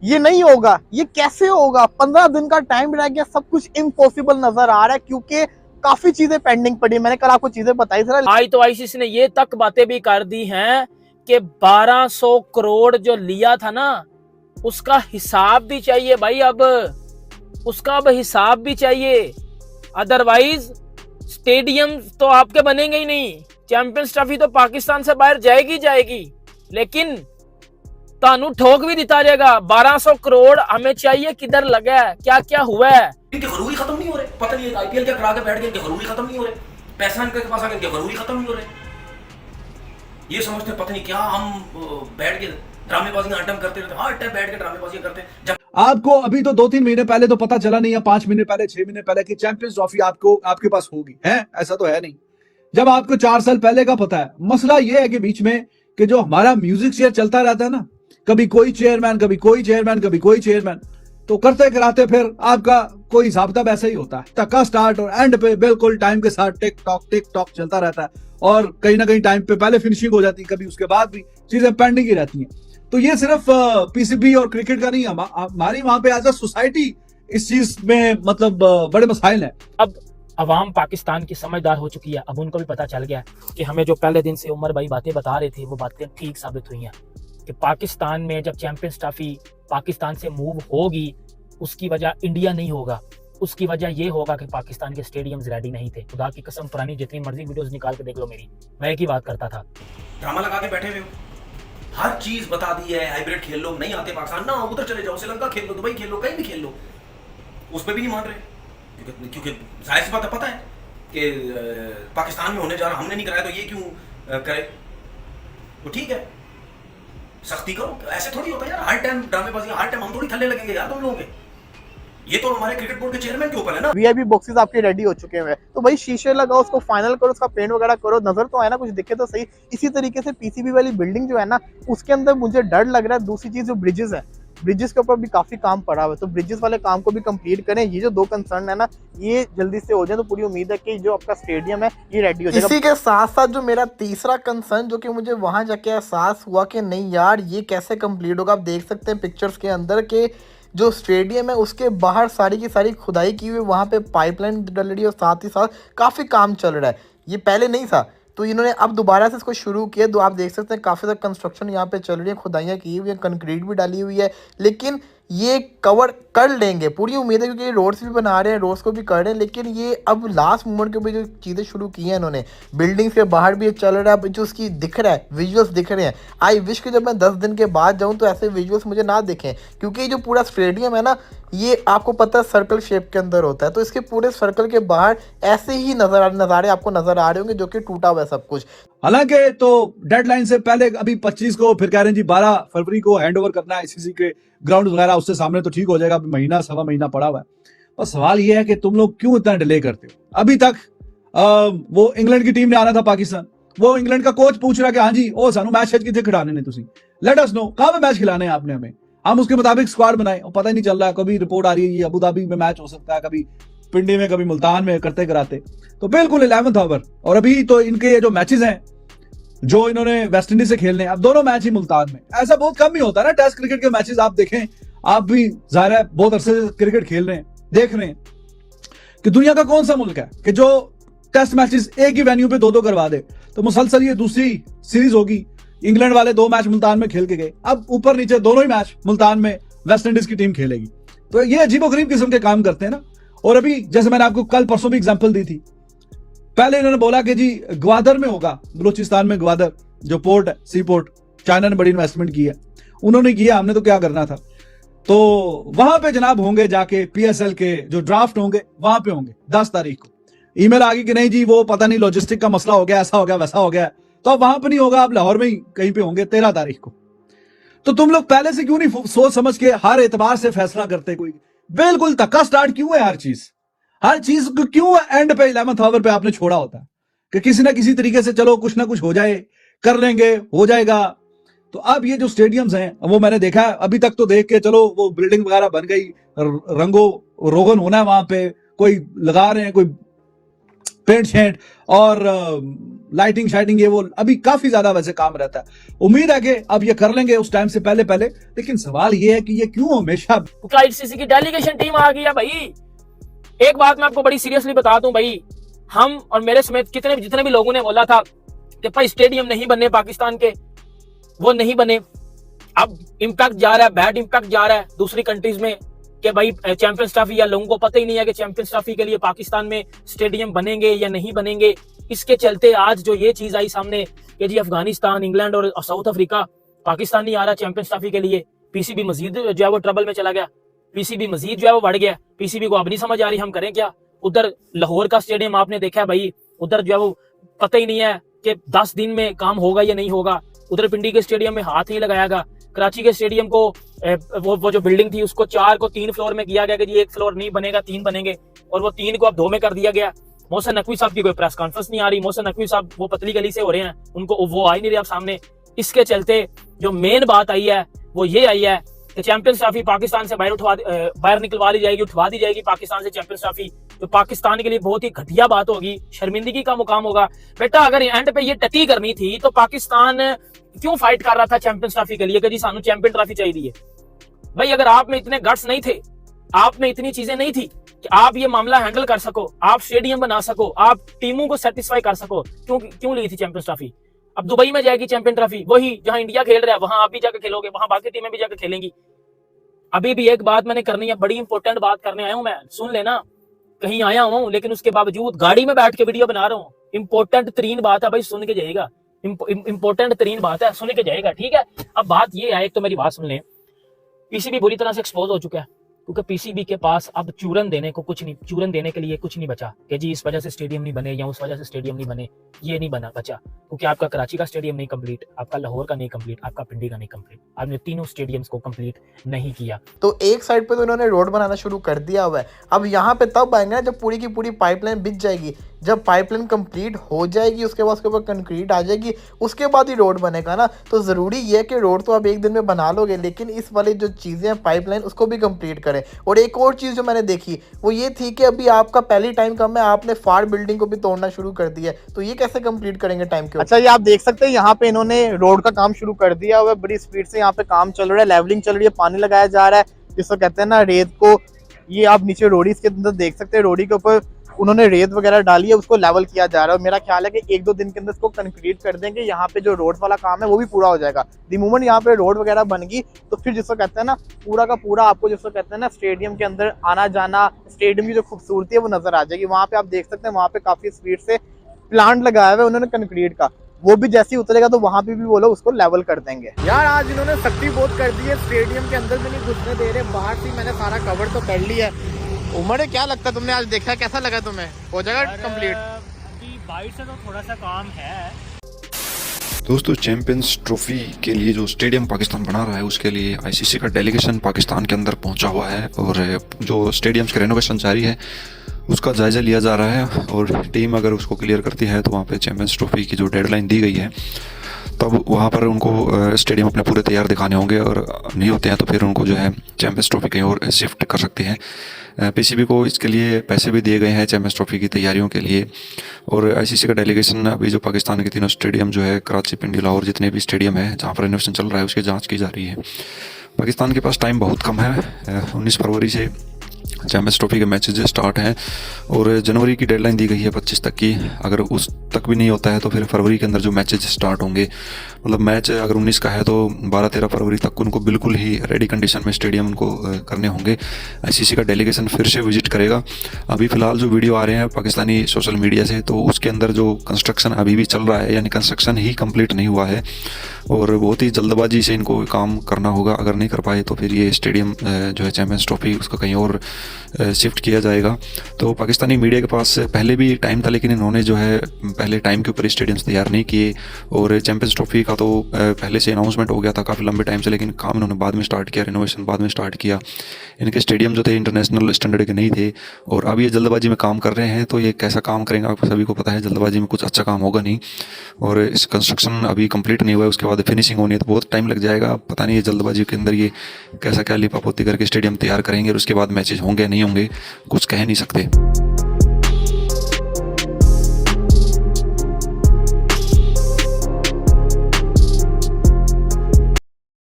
ये नहीं होगा, ये कैसे होगा? 15 दिन का टाइम रह गया, सब कुछ इम्पॉसिबल नजर आ रहा है क्योंकि काफी चीजें पेंडिंग पड़ी। मैंने कल आपको चीजें बताई थी। आज तो आईसीसी ने ये तक बातें भी कर दी हैं कि 1200 करोड़ जो लिया था ना, उसका हिसाब भी चाहिए भाई। अब उसका अब हिसाब भी चाहिए, अदरवाइज स्टेडियम तो आपके बनेंगे ही नहीं। चैंपियंस ट्रॉफी तो पाकिस्तान से बाहर जाएगी जाएगी, लेकिन तानू ठोक भी दिता जाएगा। 1200 करोड़ हमें चाहिए, किधर लगा है, क्या क्या हुआ है? इनके गरूर ही खत्म नहीं हो रहे। पता नहीं आईपीएल क्या करा के बैठ गए, इनके गरूर ही खत्म नहीं हो रहे। पैसा इनके पास आ गया, इनके गरूर ही खत्म नहीं हो रहे। ये समझते पता नहीं क्या हम बैठ के ड्रामेबाजियां अटम करते रहते, हर टाइम बैठ के ड्रामेबाजियां करते। जब आपको अभी तो 2-3 महीने पहले तो पता चला नहीं, या 5 महीने पहले, 6 महीने पहले कि चैंपियंस ट्रॉफी आपको आपके पास होगी, है ऐसा तो है नहीं। जब आपको 4 साल पहले का पता है। मसला यह है कि बीच में कि जो हमारा म्यूजिक चेयर चलता रहता है ना, कभी कोई चेयरमैन, कभी कोई चेयरमैन, कभी कोई चेयरमैन, तो करते कराते फिर आपका कोई हिसाब किताब ऐसा ही होता है। टक्का स्टार्ट और एंड पे बिल्कुल टाइम के साथ टिक टॉक चलता रहता है, और कहीं ना कहीं टाइम पे पहले फिनिशिंग हो जाती है, कभी उसके बाद भी चीजें पेंडिंग ही रहती हैं। तो ये सिर्फ पीसीबी और क्रिकेट का नहीं, हमारी वहां पे एज अ सोसाइटी इस चीज में मतलब बड़े मसाइल हैं। अब अवाम पाकिस्तान की समझदार हो चुकी है। अब उनको भी पता चल गया कि हमें जो पहले दिन से उमर भाई बातें बता रहे थे, वो बातें ठीक साबित हुई हैं कि पाकिस्तान में जब चैंपियंस ट्रॉफी पाकिस्तान से मूव होगी, उसकी वजह इंडिया नहीं होगा, उसकी वजह ये होगा कि पाकिस्तान के स्टेडियम्स रेडी नहीं थे। खुदा की कसम, पुरानी जितनी मर्जी वीडियोस निकाल के देख लो मेरी, मैं एक ही बात करता था। ड्रामा लगा के बैठे हुए हो, हर चीज बता दी है। हाइब्रिड खेल लो, नहीं आते पाकिस्तान ना, उधर चले जाओ, श्रीलंका खेल लो, दुबई खेल लो, कहीं भी खेल लो। उस पर भी नहीं मान रहे क्योंकि जाहिर सी बात है, पता है कि पाकिस्तान में होने जा रहा, हमने नहीं कराया तो ये क्यों करे। तो ठीक है, सख्ती करो। ऐसे थोड़ी होता है यार, हर टाइम ड्रामेबाजी, हर टाइम हम थोड़ी थल्ले लगेंगे यार तुम लोगों के। ये तो हमारे क्रिकेट बोर्ड के चेयरमैन के ऊपर है ना। वीआईपी बॉक्सेस आपके रेडी हो चुके हैं, तो भाई शीशे लगाओ, उसको फाइनल करो, उसका पेंट वगैरह करो, नजर तो आए ना, कुछ दिखे तो सही। इसी तरीके से पीसीबी वाली बिल्डिंग जो है ना, उसके अंदर मुझे डर लग रहा है। दूसरी चीज जो ब्रिजेस है, ब्रिजेस के ऊपर भी काफी काम पड़ा हुआ है, तो ब्रिजेस वाले काम को भी कंप्लीट करें। ये जो 2 कंसर्न है ना, ये जल्दी से हो जाए तो पूरी उम्मीद है कि जो आपका स्टेडियम है ये रेडी हो जाएगा। इसी के साथ साथ जो मेरा तीसरा कंसर्न, जो कि मुझे वहां जाके एहसास हुआ कि नहीं यार ये कैसे कंप्लीट होगा। आप देख सकते हैं पिक्चर्स के अंदर के जो स्टेडियम है उसके बाहर सारी की सारी खुदाई की हुई, वहाँ पे पाइपलाइन डल रही है और साथ ही साथ काफ़ी काम चल रहा है। ये पहले नहीं था, तो इन्होंने अब दोबारा से इसको शुरू किया। तो आप देख सकते हैं काफ़ी ज़्यादा कंस्ट्रक्शन यहाँ पे चल रही है, खुदाइयाँ की हुई है, कंक्रीट भी डाली हुई है, लेकिन ये कवर कर लेंगे, पूरी उम्मीद है, क्योंकि रोड्स भी बना रहे हैं, रोड्स को भी कर रहे हैं। लेकिन ये अब लास्ट मोमेंट के ऊपर जो चीज़ें शुरू की हैं इन्होंने, बिल्डिंग के बाहर भी ये चल रहा है, अब जो उसकी दिख रहा है, विजुअल्स दिख रहे हैं। आई विश कि जब मैं 10 दिन के बाद जाऊं तो ऐसे विजुअल्स मुझे ना दिखें, क्योंकि ये जो पूरा स्टेडियम है ना, ये आपको पता है सर्कल शेप के अंदर होता है, तो इसके पूरे सर्कल के बाहर ऐसे ही नज़ारे आपको नजर आ रहे होंगे, जो कि टूटा हुआ है सब कुछ। हालांकि तो डेडलाइन से पहले अभी 25 को, फिर कह रहे हैं जी 12 फरवरी को हैंड ओवर करना है आईसीसी के ग्राउंड वगैरह, उससे सामने तो ठीक हो जाएगा। अभी महीना सवा महीना पड़ा हुआ है। बस सवाल ये है कि तुम लोग क्यों इतना डिले करते हो। अभी तक वो इंग्लैंड की टीम ने आना था पाकिस्तान, वो इंग्लैंड का कोच पूछ रहा है कि हाँ जी ओ सानू मैच कितने खिलाने ने, तुसी लेट अस नो कहां पे मैच खिलाने हैं आपने हमें, हम उसके मुताबिक स्क्वाड बनाए। और पता ही नहीं चल रहा है, कभी रिपोर्ट आ रही है अबू धाबी में मैच हो सकता है, कभी पिंडी में, कभी मुल्तान में, करते कराते तो बिल्कुल 11th आवर। और अभी तो इनके ये जो मैचेस हैं जो इन्होंने वेस्ट इंडीज से खेलने, अब दोनों मैच ही मुल्तान में। ऐसा बहुत कम ही होता है ना टेस्ट क्रिकेट के मैचेस। आप देखें, आप भी जाहिर है बहुत अरसे से क्रिकेट खेल रहे हैं, देख रहे हैं कि दुनिया का कौन सा मुल्क है कि जो टेस्ट मैचेस एक ही वेन्यू पे 2-2 करवा दे। तो मुसलसल ये दूसरी सीरीज होगी। इंग्लैंड वाले 2 मैच मुल्तान में खेल के गए, अब ऊपर नीचे दोनों ही मैच मुल्तान में वेस्ट इंडीज की टीम खेलेगी। तो ये अजीबोगरीब किस्म के काम करते हैं ना। और अभी जैसे मैंने आपको कल परसों भी एग्जांपल दी थी, पहले इन्होंने बोला कि जी ग्वादर में होगा, बलूचिस्तान में ग्वादर जो पोर्ट है, सी पोर्ट, चाइना ने बड़ी इन्वेस्टमेंट की है, उन्होंने किया, हमने तो क्या करना था। तो वहां पे जनाब होंगे जाके पीएसएल के जो ड्राफ्ट होंगे वहां पे होंगे 10 तारीख को। ईमेल आ गई कि नहीं जी वो पता नहीं लॉजिस्टिक का मसला हो गया, ऐसा हो गया, वैसा हो गया, तो अब वहां पे नहीं होगा, आप लाहौर में ही कहीं पे होंगे 13 तारीख को। तो तुम लोग पहले से क्यों नहीं सोच समझ के हर एतबार से फैसला करते? कोई बिल्कुल धक्का स्टार्ट क्यों है हर चीज को क्यों एंड पे 11th आवर पे आपने छोड़ा होता है कि किसी ना किसी तरीके से चलो कुछ ना कुछ हो जाए, कर लेंगे, हो जाएगा। तो अब ये जो स्टेडियम्स हैं वो मैंने देखा है, अभी तक तो देख के चलो वो बिल्डिंग वगैरह बन गई, रंगो रोगन होना है वहां पे, कोई लगा रहे हैं, कोई पेंट शेंट और लाइटिंग शाइटिंग ये वो अभी काफी ज्यादा वैसे काम रहता है। उम्मीद है कि अब ये कर लेंगे उस टाइम से पहले पहले, लेकिन सवाल ये है कि ये क्यों हमेशा आईसीसी की डेलीगेशन टीम आ गई है भाई। एक बात मैं आपको बड़ी सीरियसली बता दूं भाई, हम और मेरे समेत जितने भी लोगों ने बोला था कि भाई स्टेडियम नहीं बने पाकिस्तान के, वो नहीं बने। अब इम्पैक्ट जा रहा है, बैड इम्पैक्ट जा रहा है दूसरी कंट्रीज में कि भाई चैंपियंस ट्रॉफी, या लोगों को पता ही नहीं है कि चैंपियंस ट्रॉफी के लिए पाकिस्तान में स्टेडियम बनेंगे या नहीं बनेंगे। इसके चलते आज जो ये चीज आई सामने कि जी अफगानिस्तान, इंग्लैंड और साउथ अफ्रीका, पाकिस्तान नहीं आ रहा चैंपियंस ट्रॉफी के लिए। पीसीबी मजीद जो है वो ट्रबल में चला गया, पीसीबी मजीद जो है वो बढ़ गया। पीसीबी को अब नहीं समझ आ रही हम करें क्या। उधर लाहौर का स्टेडियम आपने देखा है भाई, उधर जो है वो पता ही नहीं है कि 10 दिन में काम होगा या नहीं होगा। उधर पिंडी के स्टेडियम में हाथ नहीं लगायागा। कराची के स्टेडियम को वो जो बिल्डिंग थी उसको 4 को 3 फ्लोर में किया गया कि जी 1 फ्लोर नहीं बनेगा, 3 बनेंगे, और वो 3 को अब 2 में कर दिया गया। मोहसिन नकवी साहब की कोई प्रेस कॉन्फ्रेंस नहीं आ रही। मोहसिन नकवी साहब वो पतली गली से हो रहे हैं, उनको वो आ ही नहीं रहे आप सामने। इसके चलते जो मेन बात आई है वो ये आई है कि चैंपियंस ट्रॉफी पाकिस्तान से बाहर निकलवा ली जाएगी, उठवा दी जाएगी पाकिस्तान से चैंपियंस ट्रॉफी, जो पाकिस्तान के लिए बहुत ही घटिया बात होगी, शर्मिंदगी का मुकाम होगा। बेटा अगर एंड पे ये टकी करनी थी तो पाकिस्तान क्यों फाइट कर रहा था चैंपियंस ट्रॉफी के लिए कि जी सानू चैंपियन ट्रॉफी चाहिए। भाई अगर आप में इतने गट्स नहीं थे, आप में इतनी चीजें नहीं थी कि आप ये मामला हैंडल कर सको, आप स्टेडियम बना सको, आप टीमों को सेटिस्फाई कर सको, क्यों ली थी चैंपियंस ट्रॉफी। अब दुबई में जाएगी चैंपियन ट्रॉफी, वही जहां इंडिया खेल रहा है वहां आप भी जाकर खेलोगे, वहां बाकी टीमें भी जाकर खेलेंगी। अभी भी एक बात मैंने करनी है, बड़ी इंपॉर्टेंट बात करने आया हूं मैं, सुन लेना। कहीं आया हूं लेकिन उसके बावजूद गाड़ी में बैठ के वीडियो बना रहा हूं। इंपॉर्टेंट तरीन बात है भाई, सुन के जाएगा। इंपॉर्टेंट तरीन बात है, सुन के जाएगा, ठीक है। अब बात ये है, एक तो मेरी बात सुन ले, पीसीबी बुरी तरह से एक्सपोज हो चुका है, क्योंकि पीसीबी के पास अब चूरन देने के लिए कुछ नहीं बचा कि जी इस वजह से स्टेडियम नहीं बने या उस वजह से स्टेडियम नहीं बने। ये नहीं बचा, क्योंकि आपका कराची का स्टेडियम नहीं कंप्लीट, आपका लाहौर का नहीं कंप्लीट, आपका पिंडी का नहीं कंप्लीट, आपने तीनों स्टेडियम्स को कंप्लीट नहीं किया। तो एक साइड पे तो इन्होंने रोड बनाना शुरू कर दिया हुआ है। अब यहाँ पे तब आएंगे ना जब पूरी की पूरी पाइपलाइन बिछ जाएगी। जब पाइपलाइन कंप्लीट हो जाएगी उसके बाद उसके ऊपर कंक्रीट आ जाएगी, उसके बाद ही रोड बनेगा ना। तो ज़रूरी ये है कि रोड तो आप एक दिन में बना लोगे, लेकिन इस वाली जो चीज़ें हैं पाइपलाइन उसको भी कंप्लीट करें। और एक और चीज़ जो मैंने देखी वो ये थी कि अभी आपका पहली टाइम कम है, आपने फाड़ बिल्डिंग को भी तोड़ना शुरू कर दिया है, तो ये कैसे कंप्लीट करेंगे टाइम के। अच्छा, ये आप देख सकते हैं यहाँ पे इन्होंने रोड का काम शुरू कर दिया हुआ है, बड़ी स्पीड से यहाँ पे काम चल रहा है, लेवलिंग चल रही है, पानी लगाया जा रहा है, जिसको कहते हैं ना रेत को। ये आप नीचे रोडी के अंदर देख सकते हैं, रोडी के ऊपर उन्होंने रेत वगैरह डाली है, उसको लेवल किया जा रहा है। और मेरा ख्याल है कि 1-2 दिन के अंदर इसको कंक्रीट कर देंगे, यहाँ पे जो रोड वाला काम है वो भी पूरा हो जाएगा। दी मोमेंट यहाँ पे रोड वगैरह बन गई तो फिर जिसको कहते हैं ना पूरा का पूरा आपको जिसको कहते हैं ना स्टेडियम के अंदर आना जाना, स्टेडियम की जो खूबसूरती है वो नजर आ जाएगी। वहाँ पे आप देख सकते हैं वहाँ पे काफी स्पीड से प्लांट लगाया हुआ है उन्होंने कंक्रीट का, वो भी जैसे ही उतरेगा तो वहाँ पे भी वो लोग उसको लेवल कर देंगे। यार आज इन्होंने सख्ती बहुत कर दी है, स्टेडियम के अंदर भी नहीं घुसने दे रहे, बाहर से मैंने सारा कवर तो कर लिया है। उमर क्या लगता है, तुमने आज देखा, कैसा लगा तुम्हें, हो जाएगा कंप्लीट? अभी बाइट से तो थोड़ा सा काम है। दोस्तों, चैंपियंस ट्रॉफी के लिए जो स्टेडियम पाकिस्तान बना रहा है उसके लिए आईसीसी का डेलीगेशन पाकिस्तान के अंदर पहुंचा हुआ है, और जो स्टेडियम्स के रेनोवेशन जारी है उसका जायज़ा लिया जा रहा है। और टीम अगर उसको क्लियर करती है तो वहाँ पे चैंपियंस ट्रॉफी की जो डेडलाइन दी गई है तब वहाँ पर उनको स्टेडियम अपने पूरे तैयार दिखाने होंगे, और नहीं होते हैं तो फिर उनको जो है चैंपियंस ट्रॉफी कहीं और शिफ्ट कर सकते हैं। पीसीबी को इसके लिए पैसे भी दिए गए हैं चैंपियंस ट्रॉफी की तैयारियों के लिए। और आईसीसी का डेलीगेशन अभी जो पाकिस्तान के तीनों स्टेडियम जो है कराची, पिंडी, लाहौर, जितने भी स्टेडियम है जहाँ पर रेनोवेशन चल रहा है उसकी जाँच की जा रही है। पाकिस्तान के पास टाइम बहुत कम है, 19 फरवरी से चैंपियंस ट्रॉफी के मैचेज स्टार्ट हैं और जनवरी की डेडलाइन दी गई है 25 तक की। अगर उस तक भी नहीं होता है तो फिर फरवरी के अंदर जो मैचेज स्टार्ट होंगे, मतलब मैच अगर 19 का है तो 12-13 फरवरी तक उनको बिल्कुल ही रेडी कंडीशन में स्टेडियम उनको करने होंगे। आईसीसी का डेलीगेशन फिर से विजिट करेगा। अभी फ़िलहाल जो वीडियो आ रहे हैं पाकिस्तानी सोशल मीडिया से, तो उसके अंदर जो कंस्ट्रक्शन अभी भी चल रहा है, यानी कंस्ट्रक्शन ही कंप्लीट नहीं हुआ है और बहुत ही जल्दबाजी से इनको काम करना होगा। अगर नहीं कर पाए तो फिर ये स्टेडियम जो है चैंपियंस ट्रॉफी उसको कहीं और शिफ्ट किया जाएगा। तो पाकिस्तानी मीडिया के पास पहले भी टाइम था, लेकिन इन्होंने जो है पहले टाइम के ऊपर स्टेडियम्स तैयार नहीं किए। और चैंपियंस ट्रॉफी का तो पहले से अनाउंसमेंट हो गया था काफ़ी लंबे टाइम से, लेकिन काम इन्होंने बाद में स्टार्ट किया, रिनोवेशन बाद में स्टार्ट किया। इनके स्टेडियम जो थे इंटरनेशनल स्टैंडर्ड के नहीं थे और अब ये जल्दबाजी में काम कर रहे हैं। तो ये कैसा काम करेंगे आप सभी को पता है, जल्दबाजी में कुछ अच्छा काम होगा नहीं। और इस कंस्ट्रक्शन अभी कंप्लीट नहीं हुआ है, उसके बाद फिनिशिंग होनी है तो बहुत टाइम लग जाएगा। पता नहीं ये जल्दबाजी के अंदर ये कैसा क्या लिपापोती करके स्टेडियम तैयार करेंगे और उसके बाद मैचेज होंगे नहीं होंगे कुछ कह नहीं सकते।